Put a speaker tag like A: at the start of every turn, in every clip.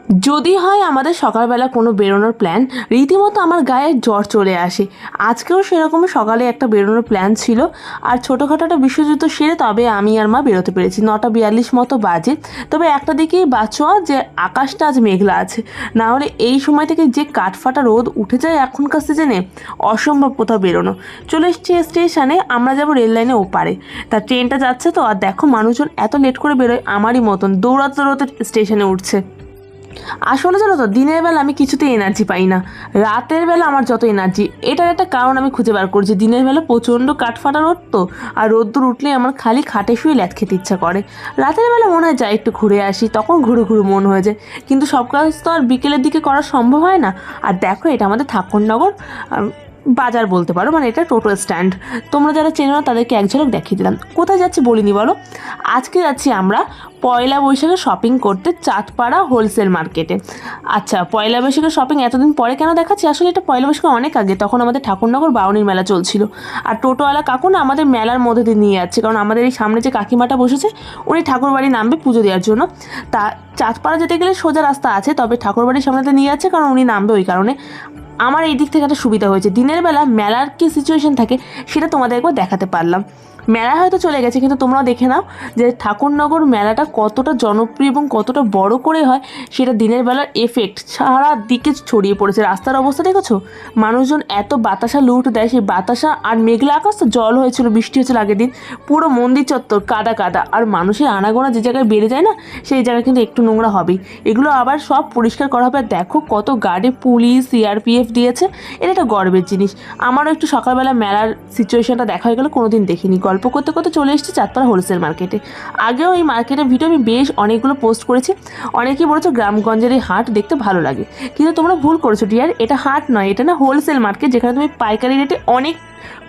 A: যদি হয় আমাদের সকালবেলা কোনো বেরোনোর প্ল্যান, রীতিমতো আমার গায়ে জ্বর চলে আসে। আজকেও সেরকম সকালে একটা বেরোনোর প্ল্যান ছিল, আর ছোটোখাটো একটা বিশ্বযুদ্ধ সেরে তবে আমি আর মা বেরোতে পেরেছি। 9:42 মতো বাজে। তবে একটা দিকেই বাঁচোয়া যে আকাশটা আজ মেঘলা আছে, না হলে এই সময় থেকে যে কাঠফাটা রোদ উঠে যায় এখনকার সিজনে, অসম্ভব কোথাও বেরোনো। চলে এসেছি স্টেশনে, আমরা যাবো রেল লাইনে ওপারে। তা ট্রেনটা যাচ্ছে তো, আর দেখো মানুষজন এত লেট করে বেরোয় আমারই মতন দৌড়াতে দৌড়াতে স্টেশনে উঠছে। আসলে জানো তো, দিনের বেলা আমি কিছুতেই এনার্জি পাই না, রাতের বেলা আমার যত এনার্জি। এটার একটা কারণ আমি খুঁজে বার করছি। দিনের বেলা প্রচণ্ড কাঠফাটা রোদ তো, আর রোদ্দুর উঠলেই আমার খালি খাটে শুয়ে ল্যাদ খেতে ইচ্ছা করে। রাতের বেলা মনে হয় যাই একটু ঘুরে আসি, তখন ঘুরে ঘুরে মন হয়ে যায়। কিন্তু সব কাজ তো আর বিকেলের দিকে করা সম্ভব হয় না। আর দেখো, এটা আমাদের ঠাকুরনগর বাজার বলতে পারো, মানে এটা টোটো স্ট্যান্ড। তোমরা যারা চেনো না তাদেরকে এক ঝলক দেখিয়ে দিলাম। কোথায় যাচ্ছি বলিনি বলো। আজকে যাচ্ছি আমরা পয়লা বৈশাখে শপিং করতে চাঁদপাড়া হোলসেল মার্কেটে। আচ্ছা, পয়লা বৈশাখের শপিং এতদিন পরে কেন দেখাচ্ছি? আসলে এটা পয়লা বৈশাখে অনেক আগে, তখন আমাদের ঠাকুরনগর বাউনির মেলা চলছিল। আর টোটোওয়ালা কাকু না আমাদের মেলার মধ্যে দিয়ে নিয়ে যাচ্ছে, কারণ আমাদের এই সামনে যে কাকিমাটা বসেছে উনি ঠাকুরবাড়ি নামবে পুজো দেওয়ার জন্য। তা চাঁদপাড়া যেতে গেলে সোজা রাস্তা আছে, তবে ঠাকুরবাড়ির সামনেতে নিয়ে যাচ্ছে কারণ উনি নামবে ওই কারণে। আমার এই দিক থেকে একটা সুবিধা হয়েছে, দিনের বেলা মেলার কী সিচুয়েশন থাকে সেটা তোমাদের একবার দেখাতে পারলাম। মেলা হয়তো চলে গেছে, কিন্তু তোমরাও দেখে নাও যে ঠাকুরনগর মেলাটা কতটা জনপ্রিয় এবং কতটা বড় করে হয়। সেটা দিনের বেলার এফেক্ট সারা দিকে ছড়িয়ে পড়েছে। রাস্তার অবস্থা দেখেছো, মানুষজন এত বাতাসা লুট দেয়, সেই বাতাসা আর মেঘলা আকাশ তো, জল হয়েছিল, বৃষ্টি হয়েছিল আগের দিন, পুরো মন্দির চত্বর কাদা কাদা। আর মানুষের আনাগোনা যে জায়গায় বেড়ে যায় না, সেই জায়গায় কিন্তু একটু নোংরা হবেই। এগুলো আবার সব পরিষ্কার করা হবে। আর দেখো কত গার্ডে পুলিশ সিআরপিএফ দিয়েছে, এটা একটা গর্বের জিনিস। আমারও একটু সকালবেলা মেলার সিচুয়েশনটা দেখা হয়ে গেলো, কোনোদিন দেখিনি। গল্প করতে করতে চলে এসেছি চাঁদপাড়া হোলসেল মার্কেটে। আগেও এই মার্কেটের ভিডিও আমি বেশ অনেকগুলো পোস্ট করেছি। অনেকেই বলেছো গ্রামগঞ্জের এই হাট দেখতে ভালো লাগে, কিন্তু তোমরা ভুল করেছো ডিয়ার। এটা হাট নয়, এটা না হোলসেল মার্কেট, যেখানে তুমি পাইকারি রেটে অনেক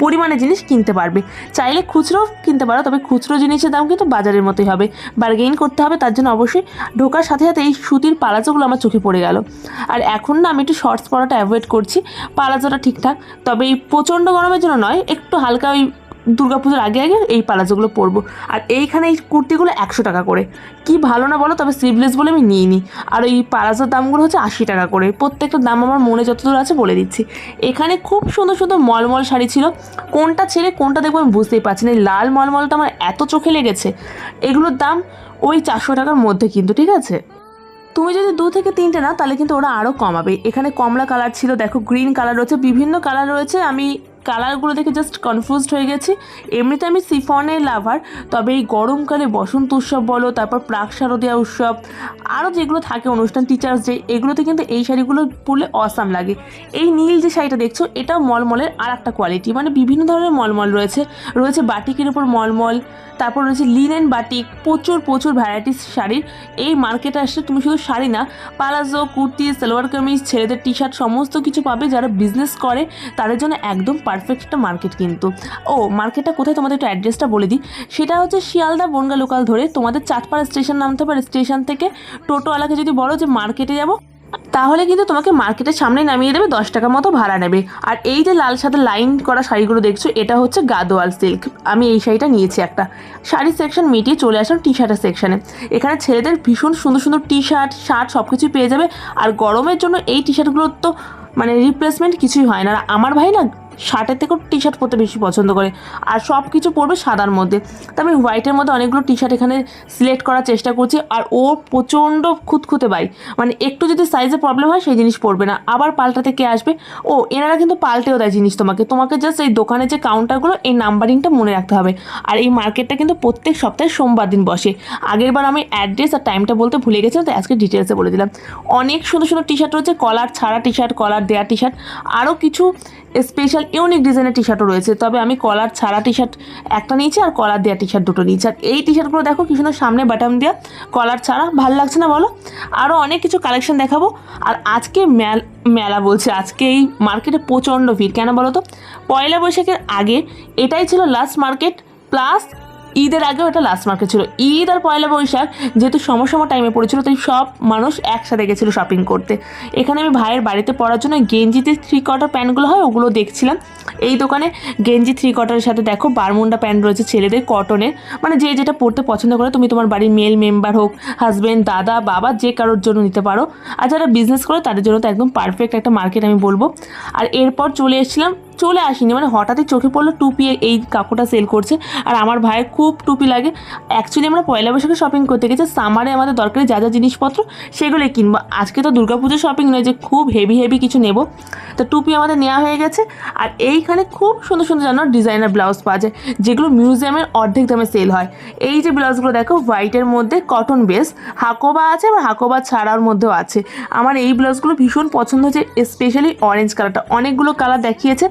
A: পরিমাণে জিনিস কিনতে পারবে। চাইলে খুচরো কিনতে পারো, তবে খুচরো জিনিসের দাম কিন্তু বাজারের মতোই হবে। বার্গেইন করতে হবে, তার জন্য অবশ্যই ঢোকার সাথে সাথে এই সুতির পালাজোগুলো আমার চোখে পড়ে গেল। আর এখন না আমি একটু শর্টস পরাটা অ্যাভয়েড করছি, পালাজোটা ঠিকঠাক। তবে এই প্রচণ্ড গরমের জন্য নয়, একটু হালকা ওই দুর্গাপুজোর আগে আগে এই পালাজোগুলো পরবো। আর এইখানে এই কুর্তিগুলো 100 টাকা করে, কি ভালো না বলো? তবে স্লিভলেস বলে আমি নিইনি। আর ওই পালাজোর দামগুলো হচ্ছে 80 টাকা করে। প্রত্যেকটা দাম আমার মনে যতদূর আছে বলে দিচ্ছি। এখানে খুব সুন্দর সুন্দর মলমল শাড়ি ছিল, কোনটা ছেড়ে কোনটা দেখবো আমি বুঝতেই পারছি না। এই লাল মলমলটা আমার এত চোখে লেগেছে। এগুলোর দাম ওই 400 টাকার মধ্যে কিন্তু, ঠিক আছে। তুমি যদি 2 থেকে 3টে নাও তাহলে কিন্তু ওরা আরও কমাবে। এখানে কমলা কালার ছিল, দেখো গ্রিন কালার রয়েছে, বিভিন্ন কালার রয়েছে। আমি কালারগুলো দেখে জাস্ট কনফিউজড হয়ে গেছি। এমনিতে আমি সিফনের লাভার, তবে এই গরমকালে বসন্ত উৎসব বলো, তারপর প্রাক শারদীয়া উৎসব, আরও যেগুলো থাকে অনুষ্ঠান, টিচার্স ডে, এগুলোতে কিন্তু এই শাড়িগুলো পরলে অসাম লাগে। এই নীল যে শাড়িটা দেখছো, এটা মলমলের আর একটা কোয়ালিটি, মানে বিভিন্ন ধরনের মলমল রয়েছে। রয়েছে বাটিকের উপর মলমল, তারপর রয়েছে লিনেন বাটিক, প্রচুর প্রচুর ভ্যারাইটিস শাড়ির। এই মার্কেটে আসলে তুমি শুধু শাড়ি না, পালাজো, কুর্তি, সালোয়ার কামিজ, ছেলেদের টি শার্ট সমস্ত কিছু পাবে। যারা বিজনেস করে তাদের জন্য একদম পারফেক্ট একটা মার্কেট কিন্তু। ও মার্কেটটা কোথায় তোমাদের একটু অ্যাড্রেসটা বলে দিই। সেটা হচ্ছে শিয়ালদা বনগা লোকাল ধরে তোমাদের চাঁদপাড়া স্টেশন নামতে পারে। স্টেশন থেকে টোটোওয়ালাকে যদি বলো যে মার্কেটে যাবো, তাহলে কিন্তু তোমাকে মার্কেটের সামনে নামিয়ে দেবে, 10 টাকা মতো ভাড়া নেবে। আর এই যে লাল সাথে লাইন করা শাড়িগুলো দেখছো, এটা হচ্ছে গাদোয়াল সিল্ক। আমি এই শাড়িটা নিয়েছি একটা। শাড়ির সেকশন মিটিয়ে চলে আসলাম টি শার্টের সেকশনে। এখানে ছেলেদের ভীষণ সুন্দর সুন্দর টি শার্ট, শার্ট সব কিছুই পেয়ে যাবে। আর গরমের জন্য এই টি শার্টগুলোর তো মানে রিপ্লেসমেন্ট কিছুই হয় না। আর আমার ভাই না শার্টের থেকেও টি শার্ট পরতে বেশি পছন্দ করে, আর সব কিছু পরবে সাদার মধ্যে। তো আমি হোয়াইটের মধ্যে অনেকগুলো টি শার্ট এখানে সিলেক্ট করার চেষ্টা করছি। আর ও প্রচণ্ড খুঁতখুঁতে ভাই, মানে একটু যদি সাইজে প্রবলেম হয় সেই জিনিস পরবে না, আবার পাল্টাতে কে আসবে। ও এনারা কিন্তু পাল্টেও দেয় জিনিস তোমাকে। তোমাকে জাস্ট এই দোকানে যে কাউন্টারগুলো, এই নাম্বারিংটা মনে রাখতে হবে। আর এই মার্কেটটা কিন্তু প্রত্যেক সপ্তাহে সোমবার দিন বসে। আগেরবার আমি অ্যাড্রেস আর টাইমটা বলতে ভুলে গেছিলাম, তো আজকে ডিটেলসে বলে দিলাম। অনেক সুন্দর সুন্দর টি শার্ট রয়েছে, কলার ছাড়া টি শার্ট, কলার দেওয়া টি শার্ট, আরও কিছু স্পেশাল ইউনিক ডিজাইনের টি শার্টও রয়েছে। তবে আমি কলার ছাড়া টি শার্ট একটা নিয়েছি, আর কলার দেওয়া টি শার্ট দুটো নিয়েছি। আর এই টি শার্টগুলো দেখো কি সুন্দর, সামনে বাটন দেওয়া, কলার ছাড়া, ভালো লাগছে না বলো? আরও অনেক কিছু কালেকশন দেখাবো। আর আজকে মেলা বলছে, আজকে এই মার্কেটে প্রচণ্ড ভিড়। কেন বলো তো? পয়লা বৈশাখের আগে এটাই ছিল লাস্ট মার্কেট, প্লাস ঈদের আগে ওটা লাস্ট মার্কেট ছিল। ঈদ আর পয়লা বৈশাখ যেহেতু সময় টাইমে পড়েছিল, তাই সব মানুষ একসাথে গেছিলো শপিং করতে। এখানে আমি ভাইয়ের বাড়িতে পরার জন্য গেঞ্জিতে 3/4 প্যান্টগুলো হয় ওগুলো দেখছিলাম। এই দোকানে গেঞ্জি 3/4-এর সাথে দেখো বারমুন্ডা প্যান্ট রয়েছে ছেলেদের কটনের, মানে যে যেটা পরতে পছন্দ করে, তুমি তোমার বাড়ির মেল মেম্বার হোক, হাজব্যান্ড, দাদা, বাবা, যে কারোর জন্য নিতে পারো। আর যারা বিজনেস করে তাদের জন্য তো একদম পারফেক্ট একটা মার্কেট আমি বলবো। আর এরপর চলে আসিনি, মানে হঠাৎই চোখে পড়লো টুপি এই কাকুটা সেল করছে। আর আমার ভাইয়ের খুব টুপি লাগে। অ্যাকচুয়ালি আমরা পয়লা বৈশাখে শপিং করতে গেছি, সামারে আমাদের দরকারি যা যা জিনিসপত্র সেগুলোই কিনবো। আজকে তো দুর্গাপুজোর শপিং নয় যে খুব হেভি কিছু নেব, তো টুপি আমাদের নেওয়া হয়ে গেছে। আর এইখানে খুব সুন্দর সুন্দর যেন ডিজাইনার ব্লাউজ পাওয়া যায়, যেগুলো মিউজিয়ামের অর্ধেক দামে সেল হয়। এই যে ব্লাউজগুলো দেখো হোয়াইটের মধ্যে কটন বেস, হাকোবা আছে, আবার হাকোবা ছাড়ার মধ্যেও আছে। আমার এই ব্লাউজগুলো ভীষণ পছন্দ হয়েছে, স্পেশালি অরেঞ্জ কালারটা। অনেকগুলো কালার দেখিয়েছে,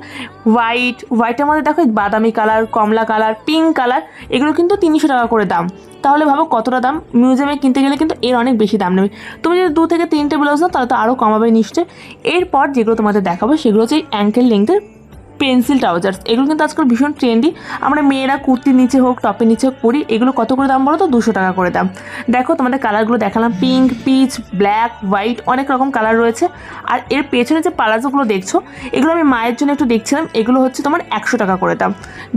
A: হোয়াইটের মধ্যে দেখো বাদামি কালার, কমলা কালার, পিঙ্ক কালার, এগুলো কিন্তু 300 টাকা করে দাম। তাহলে ভাবো কতটা দাম। মিউজিয়ামে কিনতে গেলে কিন্তু এর অনেক বেশি দাম নেবে। তুমি যদি 2 থেকে 3টে ব্লাউজ নাও তাহলে তো আরও কমাবে নিশ্চয়। এরপর যেগুলো তোমাদের দেখাবো সেগুলো হচ্ছে অ্যাঙ্কেল লেংথের পেন্সিল ট্রাউজার্স। এগুলো কিন্তু আজকাল ভীষণ ট্রেন্ডি। আমরা মেয়েরা কুর্তির নিচে হোক, টপের নিচে হোক পরি। এগুলো কত করে দাম বলো তো? 200 টাকা করে দাম। দেখো তোমাদের কালারগুলো দেখালাম, পিঙ্ক, পিচ, ব্ল্যাক, হোয়াইট, অনেক রকম কালার রয়েছে। আর এর পেছনে যে পালাজোগুলো দেখছো, এগুলো আমি মায়ের জন্য একটু দেখছিলাম। এগুলো হচ্ছে তোমার 100 টাকা করে দাম।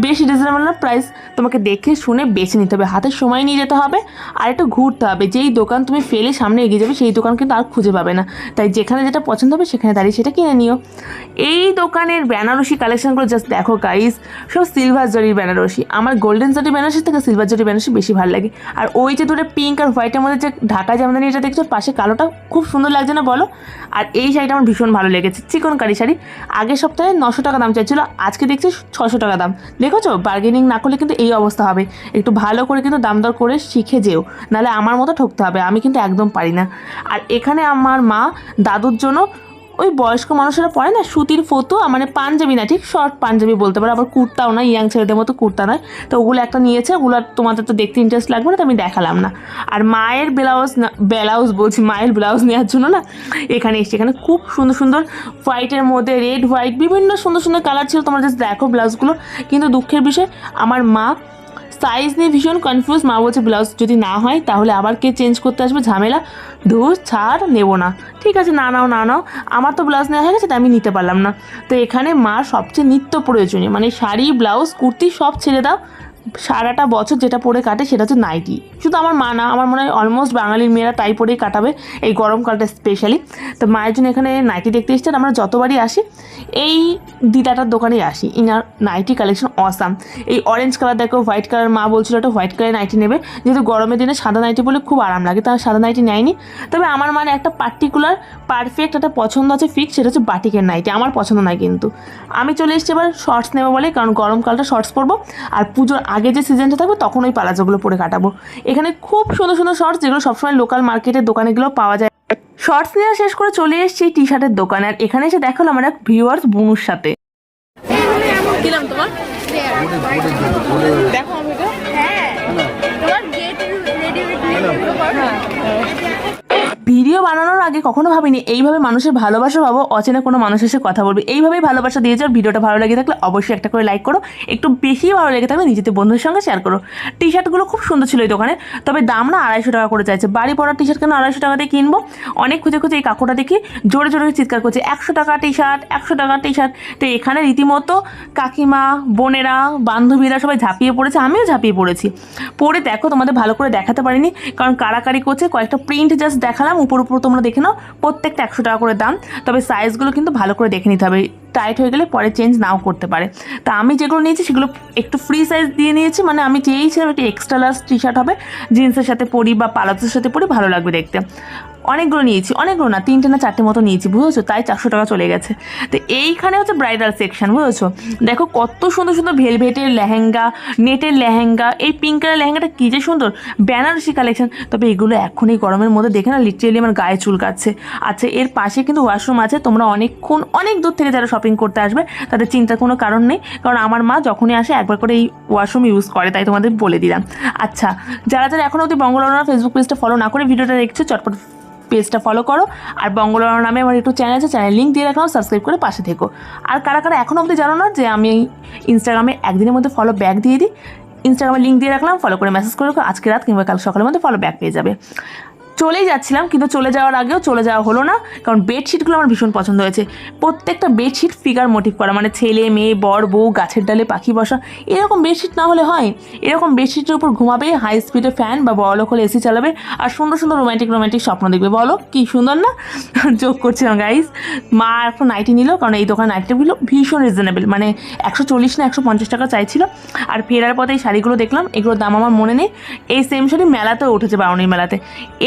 A: বেশি রিজনেবল না প্রাইস, তোমাকে দেখে শুনে বেছে নিতে হবে, হাতে সময় নিয়ে যেতে হবে, আর একটু ঘুরতে হবে। যেই দোকান তুমি ফেলে সামনে এগিয়ে যাবে সেই দোকান কিন্তু আর খুঁজে পাবে না। তাই যেখানে যেটা পছন্দ হবে সেখানে দাঁড়িয়ে সেটা কিনে নিও। এই দোকানের বেনারসি কালেকশনগুলো জাস্ট দেখো গাইস, সব সিলভার জরির বেনারসি। আমার গোল্ডেন জরি বেনারসি থেকে সিলভার জরি বেনারসি বেশি ভালো লাগে। আর ওই যে দূরে পিঙ্ক আর হোয়াইটের মধ্যে যে ঢাকা জামদানি এটা দেখছো, পাশে কালোটা খুব সুন্দর লাগছে না বলো? আর এই শাড়িটা আমার ভীষণ ভালো লেগেছে, চিকনকারি শাড়ি। আগের সপ্তাহে 900 টাকা দাম চাইছিল, আজকে দেখছি 600 টাকা দাম। দেখেছো, বার্গেনিং না করলে কিন্তু এই অবস্থা হবে। একটু ভালো করে কিন্তু দাম দর করে শিখে যেও, নাহলে আমার মতো ঠকতে হবে। আমি কিন্তু একদম পারি না। আর এখানে আমার মা দাদুর জন্য ওই বয়স্ক মানুষেরা পরে না সুতির ফতুয়া, মানে পাঞ্জাবি না, ঠিক শর্ট পাঞ্জাবি বলতে পারো, আবার কুর্তাও না, ইয়াং ছেলেদের মতো কুর্তা নয়। তো ওগুলো একটা নিয়েছে, ওগুলো তোমাদের তো দেখতে ইন্টারেস্ট লাগবে না, তো আমি দেখালাম না। আর মায়ের মায়ের ব্লাউজ নেওয়ার জন্য না এখানে এসেছি। এখানে খুব সুন্দর সুন্দর হোয়াইটের মধ্যে রেড, হোয়াইট, বিভিন্ন সুন্দর সুন্দর কালার ছিল। তোমরা জাস্ট দেখো ব্লাউজগুলো। কিন্তু দুঃখের বিষয়, আমার মা সাইজ নিয়ে ভীষণ কনফিউজ। মা বলছে ব্লাউজ যদি না হয় তাহলে আবার কে চেঞ্জ করতে আসবে, ঝামেলা, ধুর ছাড়, নেবো না। ঠিক আছে, না নাও। আমার তো ব্লাউজ নেওয়া হয়ে গেছে, তাই আমি নিতে পারলাম না। তো এখানে মার সবচেয়ে নিত্য প্রয়োজনীয়, মানে শাড়ি, ব্লাউজ, কুর্তি সব ছেড়ে দাও, সারাটা বছর যেটা পরে কাটে সেটা হচ্ছে নাইটি। শুধু আমার মা না, আমার মনে হয় অলমোস্ট বাঙালির মেয়েরা তাই পরেই কাটাবে এই গরমকালটা স্পেশালি। তো মায়ের জন্য এখানে নাইটি দেখতে এসেছেন। আমরা যতবারই আসি এই দিদাটার দোকানেই আসি। ইনার নাইটি কালেকশন অসাম। এই অরেঞ্জ কালার দেখো, হোয়াইট কালার, মা বলছিল একটা হোয়াইট কালার নাইটি নেবে, যেহেতু গরমের দিনে সাদা নাইটি বলে খুব আরাম লাগে, তার সাদা নাইটি নেয়নি। তবে আমার মানে একটা পার্টিকুলার পারফেক্ট একটা পছন্দ আছে ফিক্স, সেটা হচ্ছে বাটিকের নাইটি। আমার পছন্দ নয় কিন্তু। আমি চলে এসেছি এবার শর্টস নেবো বলে, কারণ গরমকালটা শর্টস পরবো। আর পুজোর আগে যে সিজনটা থাকবে তখন ওই পালাজোগুলো পরে কাটাবো। এখানে খুব সুন্দর সুন্দর শর্টস, যেগুলো সবসময় লোকাল মার্কেটের দোকানেগুলো পাওয়া যায়। শর্টস নেওয়া শেষ করে চলে এসেছি টি শার্টের দোকানে। আর এখানে এসে দেখালো আমার এক ভিউয়ার্স বুনুর সাথে। কিলাম তোমার দেখো আমাকে, হ্যাঁ তোমার গেট রেডি ভিডিও বানানোর আগে কখনো ভাবিনি এইভাবে মানুষের ভালোবাসা পাবো, অচেনা কোনো মানুষের সাথে কথা বলবে। এইভাবেই ভালোবাসা দিয়ে যাও। ভিডিওটা ভালো লেগে থাকলে অবশ্যই একটা করে লাইক করো, একটু বেশি ভালো লেগে থাকলে নিজেদের বন্ধুদের সঙ্গে শেয়ার করো। টি শার্টগুলো খুব সুন্দর ছিল এই দোকানে, তবে দাম না 250 টাকা করে চাইছে। বাড়ি পড়ার টি শার্ট কেন 250 টাকা দিয়ে কিনবো? অনেক খুঁজে এই কাকুটা দেখি জোরে চিৎকার করছে 100 টাকা টি শার্ট, 100 টাকা টি শার্ট। তো এখানে রীতিমতো কাকিমা, বোনেরা, বান্ধবীরা সবাই ঝাঁপিয়ে পড়েছে, আমিও ঝাঁপিয়ে পড়েছি। পরে দেখো, তোমাদের ভালো করে দেখাতে পারিনি কারণ কারাকারি করছে। কয়েকটা প্রিন্ট জাস্ট দেখালাম, উপর তোমরা দেখে নাও। প্রত্যেকটা 100 টাকা করে দাম, তবে সাইজগুলো কিন্তু ভালো করে দেখে নিতে হবে, টাইট হয়ে গেলে পরে চেঞ্জ নাও করতে পারে। তা আমি যেগুলো নিয়েছি সেগুলো একটু ফ্রি সাইজ দিয়ে নিয়েছি, মানে আমি চেয়েছিলাম একটু এক্সট্রা লার্জ টি শার্ট হবে, জিন্সের সাথে পরি বা পালাজোর সাথে পরি, ভালো লাগবে দেখতে। অনেকগুলো নিয়েছি, অনেকগুলো না 3টে না 4টে মতো নিয়েছি, বুঝেছো, তাই 400 টাকা চলে গেছে। তো এইখানে হচ্ছে ব্রাইডাল সেকশন, বুঝেছো। দেখো কত সুন্দর সুন্দর ভেলভেটের লেহেঙ্গা, নেটের লেহেঙ্গা। এই পিঙ্ক কালার লেহেঙ্গাটা কী যে সুন্দর, বেনারসি কালেকশন। তবে এগুলো এখন এই গরমের মধ্যে দেখে না লিটারেলি আমার গায়ে চুলকাচ্ছে। আচ্ছা, এর পাশে কিন্তু ওয়াশরুম আছে। তোমরা অনেক দূর থেকে যারা শপিং করতে আসবে তাদের চিন্তার কোনো কারণ নেই, কারণ আমার মা যখনই আসে একবার করে এই ওয়াশরুম ইউজ করে, তাই তোমাদের বলে দিলাম। আচ্ছা, যারা এখনও অবধি বঙ্গলরনা ফেসবুক পেজটা ফলো না করে ভিডিওটা দেখছো, চটপট পেজটা ফলো করো। আর বঙ্গলরনা নামে আমার একটু চ্যানেল আছে, চ্যানেল লিঙ্ক দিয়ে রাখলাম, সাবস্ক্রাইব করে পাশে থেকো। আর কারা এখনও অবধি জানো না যে আমি ইনস্টাগ্রামে একদিনের মধ্যে ফলো ব্যাক দিয়ে দিই, ইনস্টাগ্রামে লিঙ্ক দিয়ে রাখলাম, ফলো করে মেসেজ করে রাখো, আজকে রাত কিংবা কাল সকালের মধ্যে ফলো ব্যাক পেয়ে যাবে। চলেই যাচ্ছিলাম, কিন্তু চলে যাওয়ার আগেও চলে যাওয়া হলো না, কারণ বেডশিটগুলো আমার ভীষণ পছন্দ হয়েছে। প্রত্যেকটা বেডশিট ফিগার মোটিভ করা, মানে ছেলে মেয়ে বর বউ গাছের ডালে পাখি বসা, এরকম বেডশিট না হলে হয়? এরকম বেডশিটের উপর ঘুমাবে, হাই স্পিডে ফ্যান বা বড়লোক হলে এসি চালাবে, আর সুন্দর সুন্দর রোম্যান্টিক স্বপ্ন দেখবে। বলো কি সুন্দর না? যোগ করছিলাম গাইজ। মা এখন নাইটি নিল, কারণ এই দোকান নাইটিগুলো ভীষণ রিজনেবল, মানে 140 না 150 টাকা চাইছিল। আর ফেরার পথে এই শাড়িগুলো দেখলাম, এগুলোর দাম আমার মনে নেই। এই সেম শাড়ি মেলাতেও উঠেছে, বারুণী মেলাতে।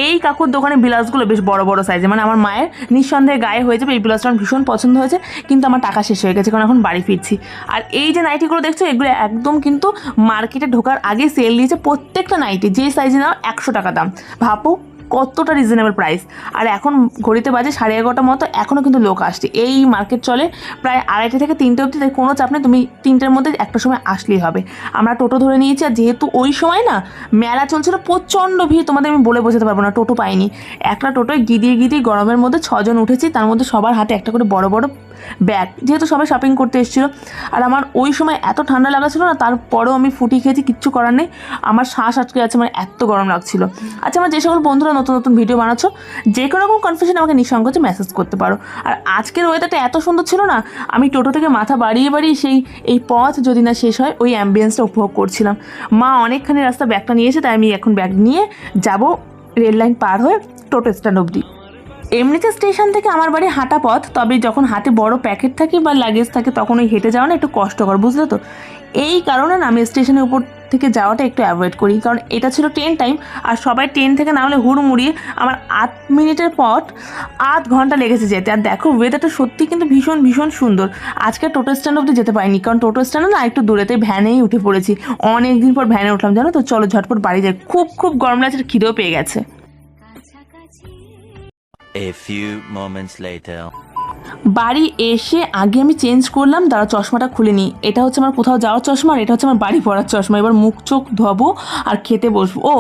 A: এই কাকুর দোকানে ব্লাউজগুলো বেশ বড় বড় সাইজে, মানে আমার মায়ের নিঃসন্দেহে গায়ে হয়ে যাবে। এই ব্লাউজটা আমার ভীষণ পছন্দ হয়েছে, কিন্তু আমার টাকা শেষ হয়ে গেছে, কারণ এখন বাড়ি ফিরছি। আর এই যে নাইটিগুলো দেখছো, এগুলো একদম কিন্তু মার্কেটে ঢোকার আগে সেল দিয়েছে। প্রত্যেকটা নাইটি যে সাইজে নাও 100 টাকা দাম। ভাবো কতটা রিজনেবল প্রাইস। আর এখন ঘড়িতে বাজে 11:30 মতো, এখনও কিন্তু লোক আসছে। এই মার্কেট চলে প্রায় 2:30 থেকে 3টে অবধি, তাই কোনো চাপ নেই, তুমি 3টের মধ্যে একটা সময় আসলেই হবে। আমরা টোটো ধরে নিয়েছি, আর যেহেতু ওই সময় না মেলা চলছিল, প্রচণ্ড ভিড়, তোমাদের আমি বলে বোঝাতে পারবো না। টোটো পাইনি, একটা টোটোয় গিদিয়ে গরমের মধ্যে 6 জন উঠেছি, তার মধ্যে সবার হাতে একটা করে বড় বড় ব্যাগ, যেহেতু সবাই শপিং করতে এসেছিলো। আর আমার ওই সময় এত ঠান্ডা লাগাছিল না, তারপরেও আমি ফুটি খেয়েছি, কিচ্ছু করার নেই। আমার শ্বাস আটকে যাচ্ছে, মানে এত গরম লাগছিল। আচ্ছা, আমার যে সকল বন্ধুরা নতুন নতুন ভিডিও বানাচ্ছ, যে কোনো রকম কনফিউশন আমাকে নিঃসংকোচে মেসেজ করতে পারো। আর আজকের ওয়েদারটা এত সুন্দর ছিল না, আমি টোটো থেকে মাথা বাড়িয়ে সেই এই পথ যদি না শেষ হয়, ওই অ্যাম্বিয়েন্সটা উপভোগ করছিলাম। মা অনেকখানি রাস্তা ব্যাগটা নিয়েছে, তাই আমি এখন ব্যাগ নিয়ে যাব রেল লাইন পার হয়ে টোটো স্ট্যান্ড অবধি। এমনিতে স্টেশন থেকে আমার বাড়ি হাঁটা পথ, তবে যখন হাতে বড় প্যাকেট থাকে বা লাগেজ থাকে, তখন ওই হেঁটে যাওয়া না একটু কষ্টকর, বুঝলে তো? এই কারণে না আমি স্টেশনের উপর থেকে যাওয়াটা একটু অ্যাভয়েড করি, কারণ এটা ছিল ট্রেন টাইম, আর সবাই ট্রেন থেকে নামলে হুড়মুড়িয়ে আমার 8 মিনিটের পথ 8 ঘন্টা লেগেছে যেতে। আর দেখো ওয়েদারটা সত্যি কিন্তু ভীষণ ভীষণ সুন্দর। আজকে টোটো স্ট্যান্ড অবধি যেতে পারিনি, কারণ টোটো স্ট্যান্ডে না একটু দূরেতে ভ্যানেই উঠে পড়েছি। অনেক দিন পর ভ্যানে উঠলাম, জানো তো। চলো ঝটপট বাড়ি যাই, খুব খুব গরম লাগছে, খিদেও পেয়ে গেছে।
B: A few moments later.
A: বাড়ি এসে আগে আমি চেঞ্জ করলাম, দাঁড়া চশমাটা খুলে নিই। এটা হচ্ছে আমার কোথাও যাওয়ার চশমা, আর এটা হচ্ছে আমার বাড়ি পড়ার চশমা। এবার মুখ চোখ ধোবো আর খেতে বসবো। ও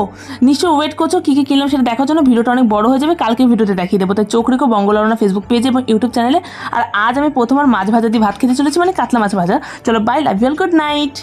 A: নিশ্চয়ই ওয়েট করছো কী কী কিনলাম সেটা দেখার জন্য। ভিডিওটা অনেক বড় হয়ে যাবে, কালকে ভিডিওতে দেখিয়ে দেবো। তাই চোখ রেখো বঙ্গলরনা ফেসবুক পেজে এবং ইউটিউব চ্যানেলে। আর আজ আমি প্রথমবার মাছ ভাজা দিয়ে ভাত খেতে চলেছি, মানে কাতলা মাছ ভাজা। চলো bye, love you all, good night.